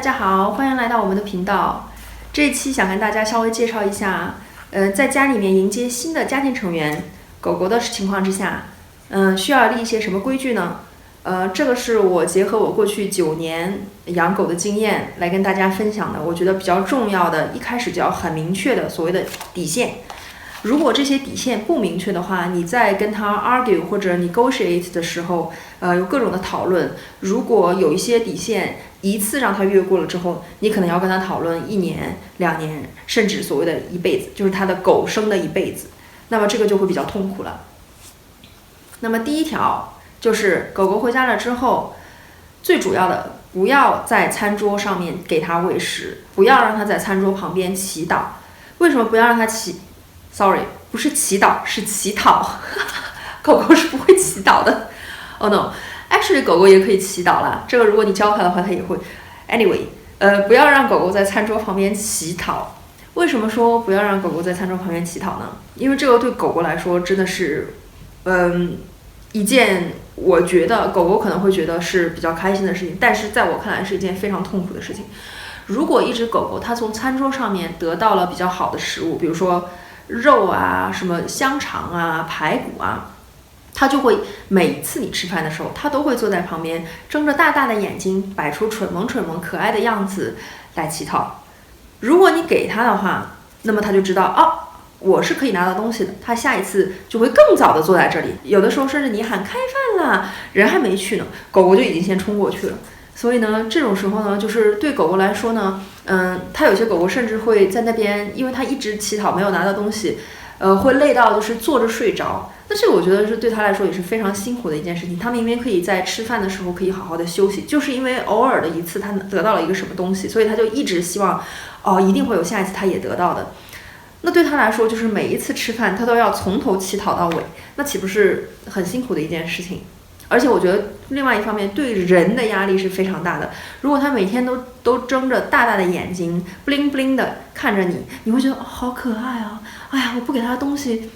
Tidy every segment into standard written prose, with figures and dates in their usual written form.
大家好，欢迎来到我们的频道。这一期想跟大家稍微介绍一下，在家里面迎接新的家庭成员狗狗的情况之下，需要立一些什么规矩呢？这个是我结合我过去9年养狗的经验来跟大家分享的，我觉得比较重要的，一开始就要很明确的所谓的底线。如果这些底线不明确的话，你在跟他 argue 或者 negotiate 的时候，有各种的讨论。如果有一些底线一次让他越过了之后，你可能要跟他讨论1年、2年，甚至所谓的一辈子，就是他的狗生的一辈子。那么这个就会比较痛苦了。那么第一条就是狗狗回家了之后，最主要的不要在餐桌上面给它喂食，不要让它在餐桌旁边祈祷。为什么不要让它Sorry， 不是祈祷，是乞讨。狗狗是不会祈祷的。Oh no，actually 狗狗也可以祈祷啦。这个如果你教它的话，它也会。Anyway， 不要让狗狗在餐桌旁边乞讨。为什么说不要让狗狗在餐桌旁边乞讨呢？因为这个对狗狗来说真的是，一件我觉得狗狗可能会觉得是比较开心的事情，但是在我看来是一件非常痛苦的事情。如果一只狗狗它从餐桌上面得到了比较好的食物，比如说肉啊，什么香肠啊，排骨啊，它就会每一次你吃饭的时候，它都会坐在旁边，睁着大大的眼睛，摆出蠢萌蠢萌可爱的样子来乞讨。如果你给它的话，那么它就知道哦，我是可以拿到东西的，它下一次就会更早的坐在这里。有的时候甚至你喊开饭啦，人还没去呢，狗狗就已经先冲过去了。所以呢，这种时候呢，就是对狗狗来说呢，它有些狗狗甚至会在那边，因为它一直乞讨没有拿到东西，会累到就是坐着睡着。那这个我觉得是对它来说也是非常辛苦的一件事情。它明明可以在吃饭的时候可以好好的休息，就是因为偶尔的一次它得到了一个什么东西，所以它就一直希望，一定会有下一次它也得到的。那对它来说，就是每一次吃饭它都要从头乞讨到尾，那岂不是很辛苦的一件事情？而且我觉得另外一方面对人的压力是非常大的。如果他每天都睁着大大的眼睛 bling bling 的看着你，你会觉得好可爱啊！哎呀，我不给他东西，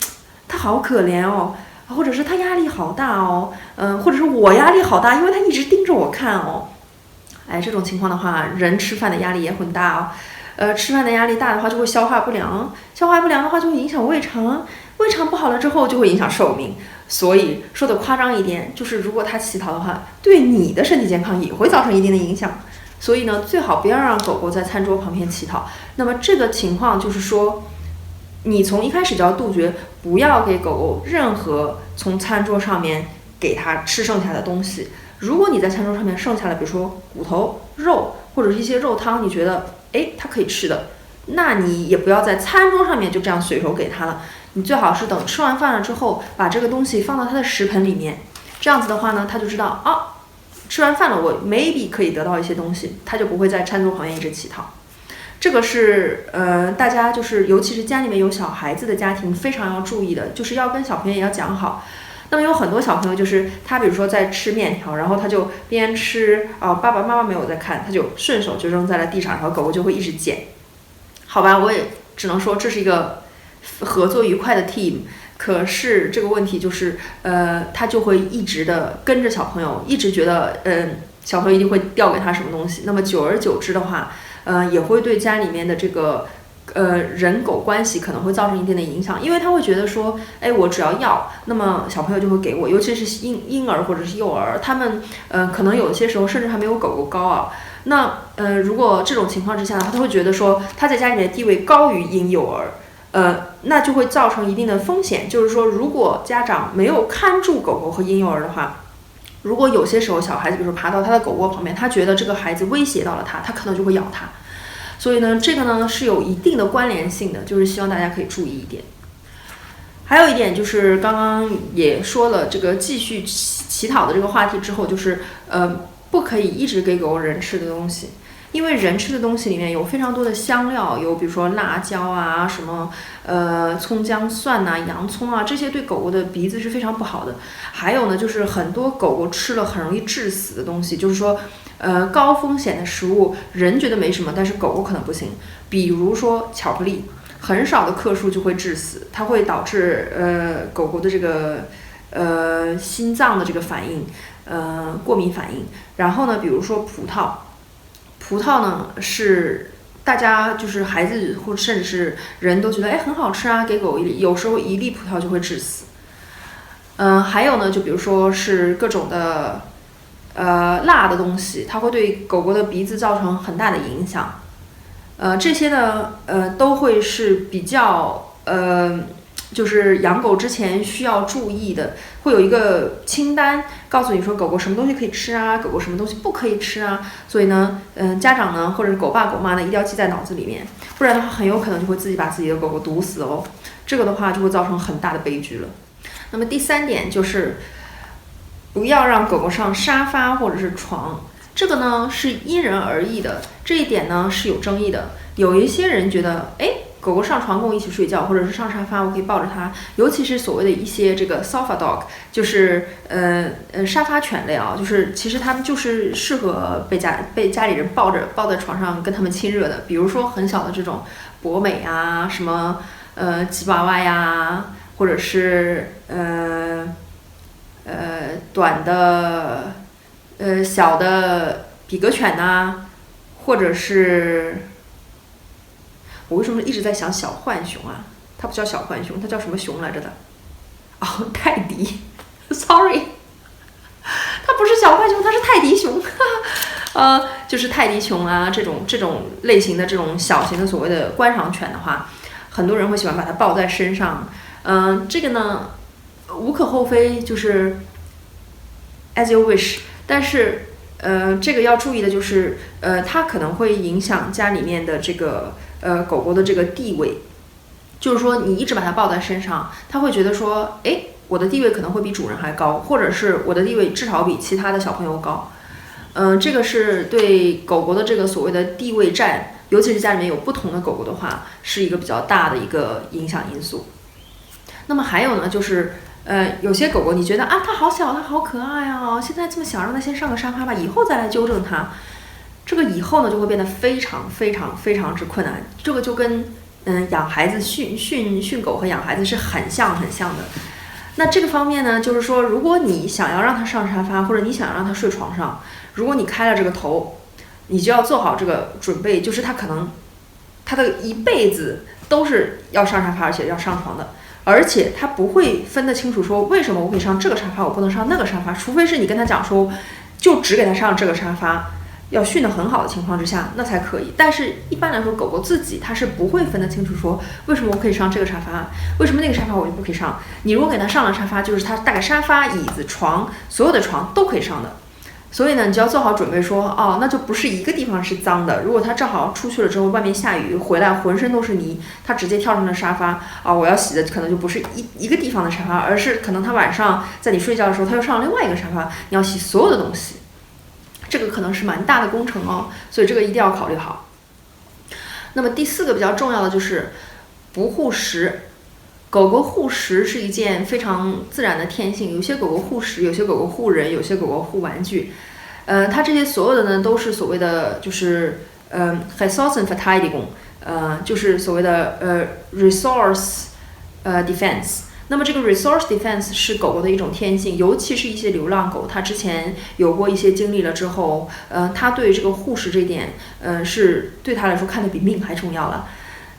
他好可怜哦，或者是他压力好大哦，或者是我压力好大，因为他一直盯着我看哦。这种情况的话，人吃饭的压力也很大哦。吃饭的压力大的话就会消化不良，消化不良的话就会影响胃肠，胃肠不好了之后就会影响寿命。所以说的夸张一点，就是如果它乞讨的话，对你的身体健康也会造成一定的影响。所以呢，最好不要让狗狗在餐桌旁边乞讨。那么这个情况就是说，你从一开始就要杜绝，不要给狗狗任何从餐桌上面给它吃剩下的东西。如果你在餐桌上面剩下的，比如说骨头、肉或者是一些肉汤，你觉得它可以吃的，那你也不要在餐桌上面就这样随手给它了。你最好是等吃完饭了之后，把这个东西放到它的食盆里面，这样子的话呢，它就知道吃完饭了，我 maybe 可以得到一些东西，它就不会在餐桌旁边一直乞讨。这个是大家就是尤其是家里面有小孩子的家庭非常要注意的，就是要跟小朋友也要讲好。那么有很多小朋友就是他比如说在吃面条，然后他就边吃爸爸妈妈没有在看，他就顺手就扔在了地上，然后狗狗就会一直捡。好吧，我也只能说这是一个合作愉快的 team， 可是这个问题就是他就会一直的跟着小朋友，一直觉得小朋友一定会掉给他什么东西。那么久而久之的话，也会对家里面的这个人狗关系可能会造成一定的影响，因为他会觉得说，我只要，那么小朋友就会给我，尤其是婴儿或者是幼儿，他们可能有些时候甚至还没有狗狗高啊。那如果这种情况之下，他会觉得说他在家里面的地位高于婴幼儿。那就会造成一定的风险，就是说，如果家长没有看住狗狗和婴幼儿的话，如果有些时候小孩子，比如说爬到他的狗窝旁边，他觉得这个孩子威胁到了他，他可能就会咬他。所以呢，这个呢是有一定的关联性的，就是希望大家可以注意一点。还有一点就是刚刚也说了，这个继续乞讨的这个话题之后，就是不可以一直给狗狗人吃的东西。因为人吃的东西里面有非常多的香料，有比如说辣椒啊，什么葱姜蒜啊、洋葱啊，这些对狗狗的鼻子是非常不好的。还有呢，就是很多狗狗吃了很容易致死的东西，就是说高风险的食物，人觉得没什么，但是狗狗可能不行。比如说巧克力，很少的克数就会致死，它会导致狗狗的这个心脏的这个反应，过敏反应。然后呢，比如说葡葡萄呢是大家就是孩子或者甚至是人都觉得很好吃啊，给狗一粒，有时候一粒葡萄就会致死。还有呢，就比如说是各种的辣的东西，它会对狗狗的鼻子造成很大的影响。这些呢都会是比较就是养狗之前需要注意的，会有一个清单告诉你说狗狗什么东西可以吃啊，狗狗什么东西不可以吃啊。所以呢家长呢或者是狗爸狗妈呢一定要记在脑子里面，不然的话很有可能就会自己把自己的狗狗毒死哦。这个的话就会造成很大的悲剧了。那么第3点就是不要让狗狗上沙发或者是床，这个呢是因人而异的，这一点呢是有争议的。有一些人觉得狗狗上床跟我一起睡觉，或者是上沙发我可以抱着它，尤其是所谓的一些这个 sofa dog， 就是沙发犬类啊，就是其实它们就是适合被家里人抱在床上跟它们亲热的，比如说很小的这种博美啊，什么吉娃娃呀，或者是短的小的比格犬呐，或者是我为什么一直在想小浣熊啊？它不叫小浣熊，它叫什么熊来着的？泰迪，sorry， 它不是小浣熊，它是泰迪熊，就是泰迪熊啊，这种类型的这种小型的所谓的观赏犬的话，很多人会喜欢把它抱在身上。这个呢无可厚非，就是 as you wish， 但是这个要注意的就是它可能会影响家里面的这个狗狗的这个地位，就是说你一直把它抱在身上，它会觉得说我的地位可能会比主人还高，或者是我的地位至少比其他的小朋友高。这个是对狗狗的这个所谓的地位战，尤其是家里面有不同的狗狗的话，是一个比较大的一个影响因素。那么还有呢，就是有些狗狗你觉得它好小，它好可爱啊，现在这么小，让它先上个沙发吧，以后再来纠正它。这个以后呢就会变得非常非常非常之困难。这个就跟养孩子训狗和养孩子是很像的。那这个方面呢，就是说如果你想要让它上沙发，或者你想让它睡床上，如果你开了这个头，你就要做好这个准备，就是它可能它的一辈子都是要上沙发，而且要上床的。而且他不会分得清楚说为什么我可以上这个沙发，我不能上那个沙发，除非是你跟他讲说就只给他上这个沙发，要训得很好的情况之下，那才可以。但是一般来说狗狗自己它是不会分得清楚说为什么我可以上这个沙发，为什么那个沙发我就不可以上。你如果给他上了沙发，就是他大概沙发椅子床所有的床都可以上的。所以呢，你就要做好准备说那就不是一个地方是脏的。如果他正好出去了之后，外面下雨回来浑身都是泥，他直接跳上了沙发我要洗的可能就不是一个地方的沙发，而是可能他晚上在你睡觉的时候他又上了另外一个沙发，你要洗所有的东西，这个可能是蛮大的工程哦，所以这个一定要考虑好。那么第4个比较重要的就是不护食。狗狗护食是一件非常自然的天性，有些狗狗护食，有些狗狗护人，有些狗狗护玩具。它这些所有的呢都是所谓的就是ressourcenverteidigung，就是所谓的resource defense。那么这个 resource defense 是狗狗的一种天性，尤其是一些流浪狗，它之前有过一些经历了之后，它对这个护食这一点，是对它来说看得比命还重要了。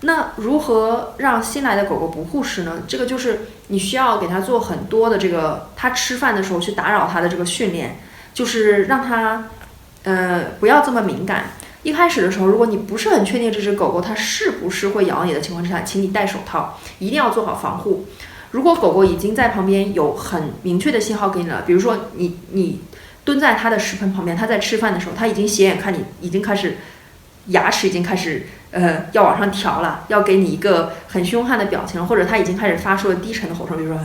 那如何让新来的狗狗不护食呢？这个就是你需要给它做很多的这个，它吃饭的时候去打扰它的这个训练，就是让它不要这么敏感。一开始的时候，如果你不是很确定这只狗狗它是不是会咬你的情况之下，请你戴手套，一定要做好防护。如果狗狗已经在旁边有很明确的信号给你了，比如说你蹲在它的食盆旁边，它在吃饭的时候，它已经斜眼看你，已经开始牙齿已经开始要往上挑了，要给你一个很凶悍的表情，或者它已经开始发出了低沉的吼声，比如说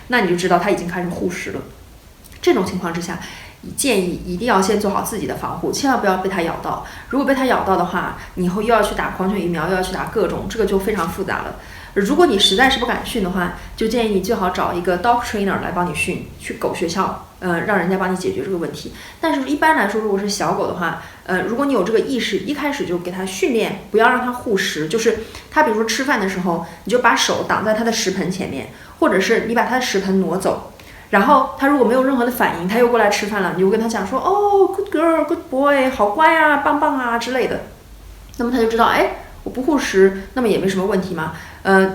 那你就知道它已经开始护食了。这种情况之下，建议一定要先做好自己的防护，千万不要被它咬到。如果被它咬到的话，你以后又要去打狂犬疫苗，又要去打各种，这个就非常复杂了。如果你实在是不敢训的话，就建议你最好找一个 dog trainer 来帮你训，去狗学校，让人家帮你解决这个问题。但是一般来说，如果是小狗的话，如果你有这个意识，一开始就给它训练，不要让它护食，就是它比如说吃饭的时候，你就把手挡在它的食盆前面，或者是你把它的食盆挪走，然后他如果没有任何的反应，他又过来吃饭了，你就跟他讲说，哦 ，good girl，good boy，好乖啊，棒棒啊之类的，那么他就知道，哎，我不护食，那么也没什么问题嘛。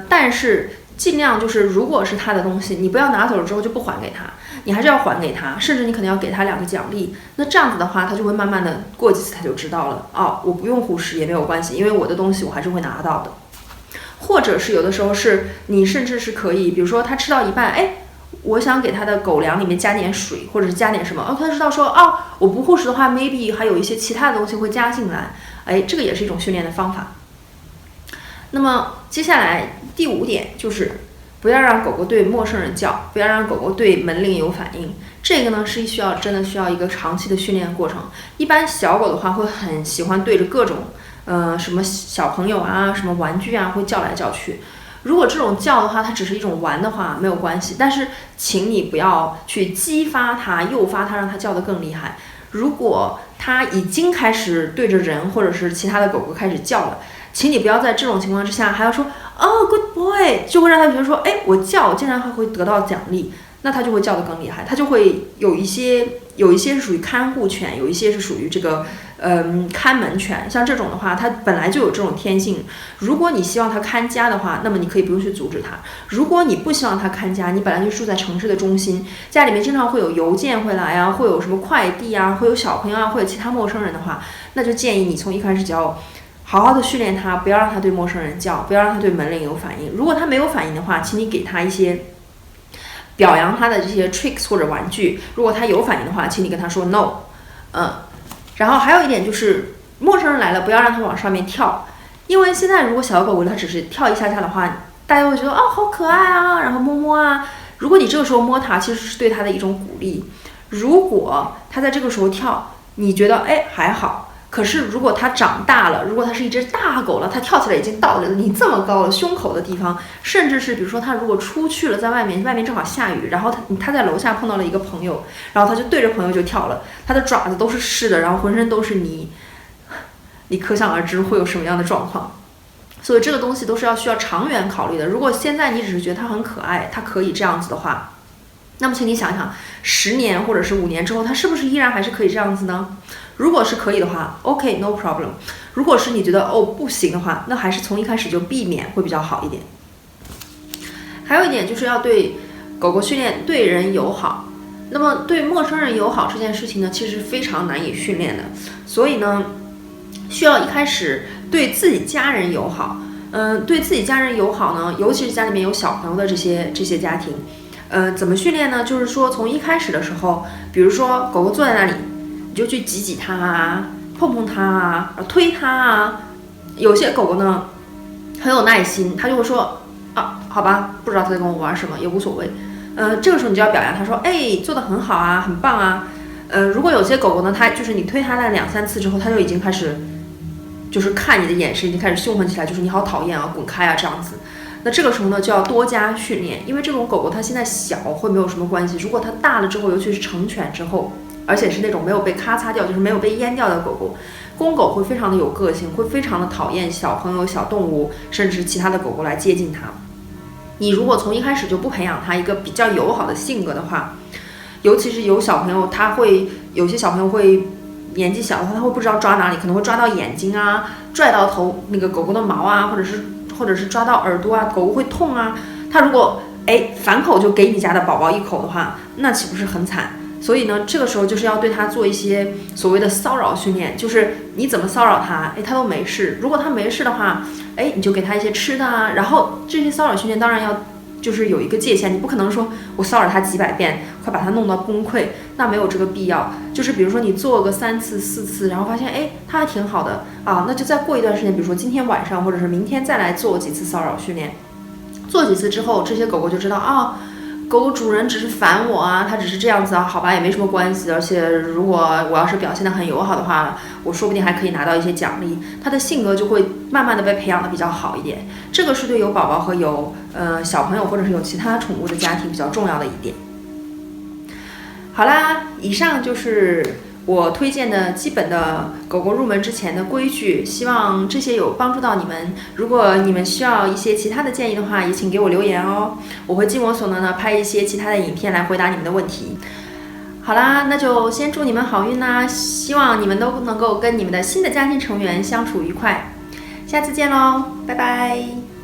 但是尽量就是，如果是他的东西，你不要拿走了之后就不还给他，你还是要还给他，甚至你可能要给他2个奖励。那这样子的话，他就会慢慢的过几次他就知道了，哦，我不用护食也没有关系，因为我的东西我还是会拿到的。或者是有的时候是你甚至是可以，比如说他吃到一半，哎，我想给他的狗粮里面加点水，或者是加点什么，他知道说，哦，我不护食的话 ，maybe 还有一些其他的东西会加进来，哎，这个也是一种训练的方法。那么接下来第5点就是不要让狗狗对陌生人叫，不要让狗狗对门铃有反应。这个呢是真的需要一个长期的训练过程。一般小狗的话会很喜欢对着各种什么小朋友啊、什么玩具啊会叫来叫去。如果这种叫的话，它只是一种玩的话没有关系，但是请你不要去激发它、诱发它，让它叫得更厉害。如果它已经开始对着人或者是其他的狗狗开始叫了，请你不要在这种情况之下还要说哦 good boy， 就会让他觉得说，哎，我叫竟然还会得到奖励，那他就会叫得更厉害，他就会有一些是属于看护犬，有一些是属于这个看门犬，像这种的话，它本来就有这种天性。如果你希望它看家的话，那么你可以不用去阻止它；如果你不希望它看家，你本来就住在城市的中心，家里面经常会有邮件会来啊，会有什么快递啊，会有小朋友啊，会有其他陌生人的话，那就建议你从一开始就要好好的训练它，不要让它对陌生人叫，不要让它对门铃有反应。如果它没有反应的话，请你给它一些表扬它的这些 tricks 或者玩具。如果它有反应的话，请你跟它说 no。然后还有一点就是，陌生人来了不要让它往上面跳，因为现在如果小狗狗它只是跳一下下的话，大家会觉得哦好可爱啊，然后摸摸啊。如果你这个时候摸它，其实是对它的一种鼓励。如果它在这个时候跳，你觉得哎还好。可是如果它长大了，如果它是一只大狗了，它跳起来已经到了你这么高了胸口的地方，甚至是比如说它如果出去了，在外面正好下雨，然后它在楼下碰到了一个朋友，然后它就对着朋友就跳了，它的爪子都是湿的，然后浑身都是泥，你可想而知会有什么样的状况。所以这个东西都是需要长远考虑的。如果现在你只是觉得它很可爱，它可以这样子的话，那么请你想想，10年或者是5年之后，它是不是依然还是可以这样子呢？如果是可以的话 ，OK no problem。如果是你觉得不行的话，那还是从一开始就避免会比较好一点。还有一点就是要对狗狗训练对人友好。那么对陌生人友好这件事情呢，其实非常难以训练的，所以呢，需要一开始对自己家人友好。对自己家人友好呢，尤其是家里面有小朋友的这些家庭，怎么训练呢？就是说从一开始的时候，比如说狗狗坐在那里，你就去挤它啊，碰碰它啊，推它啊。有些狗狗呢很有耐心，它就会说啊，好吧，不知道它在跟我玩什么也无所谓。这个时候你就要表扬它说，哎，做得很好啊，很棒啊。如果有些狗狗呢，它就是你推它那2-3次之后，它就已经开始就是看你的眼神已经开始凶狠起来，就是你好讨厌啊，滚开啊这样子。那这个时候呢，就要多加训练，因为这种狗狗它现在小会没有什么关系，如果它大了之后，尤其是成犬之后，而且是那种没有被咔嚓掉，就是没有被阉掉的狗狗，公狗会非常的有个性，会非常的讨厌小朋友、小动物，甚至其他的狗狗来接近它。你如果从一开始就不培养它一个比较友好的性格的话，尤其是有小朋友，有些小朋友会年纪小的话，他会不知道抓哪里，可能会抓到眼睛啊，拽到那个狗狗的毛啊，或者是抓到耳朵啊，狗狗会痛啊。他如果反口就给你家的宝宝一口的话，那岂不是很惨？所以呢，这个时候就是要对他做一些所谓的骚扰训练，就是你怎么骚扰他，他都没事。如果他没事的话，你就给他一些吃的啊。然后这些骚扰训练当然要就是有一个界限，你不可能说我骚扰他几百遍，快把他弄到崩溃，那没有这个必要。就是比如说你做个3次4次，然后发现他还挺好的啊，那就再过一段时间，比如说今天晚上或者是明天再来做几次骚扰训练。做几次之后，这些狗狗就知道啊，狗狗主人只是烦我啊，它只是这样子啊，好吧，也没什么关系。而且如果我要是表现得很友好的话，我说不定还可以拿到一些奖励。它的性格就会慢慢的被培养的比较好一点。这个是对有宝宝和有小朋友或者是有其他宠物的家庭比较重要的一点。好啦，以上就是我推荐的基本的狗狗入门之前的规矩，希望这些有帮助到你们。如果你们需要一些其他的建议的话，也请给我留言哦，我会尽我所能的拍一些其他的影片来回答你们的问题。好啦，那就先祝你们好运啦，希望你们都能够跟你们的新的家庭成员相处愉快。下次见喽，拜拜。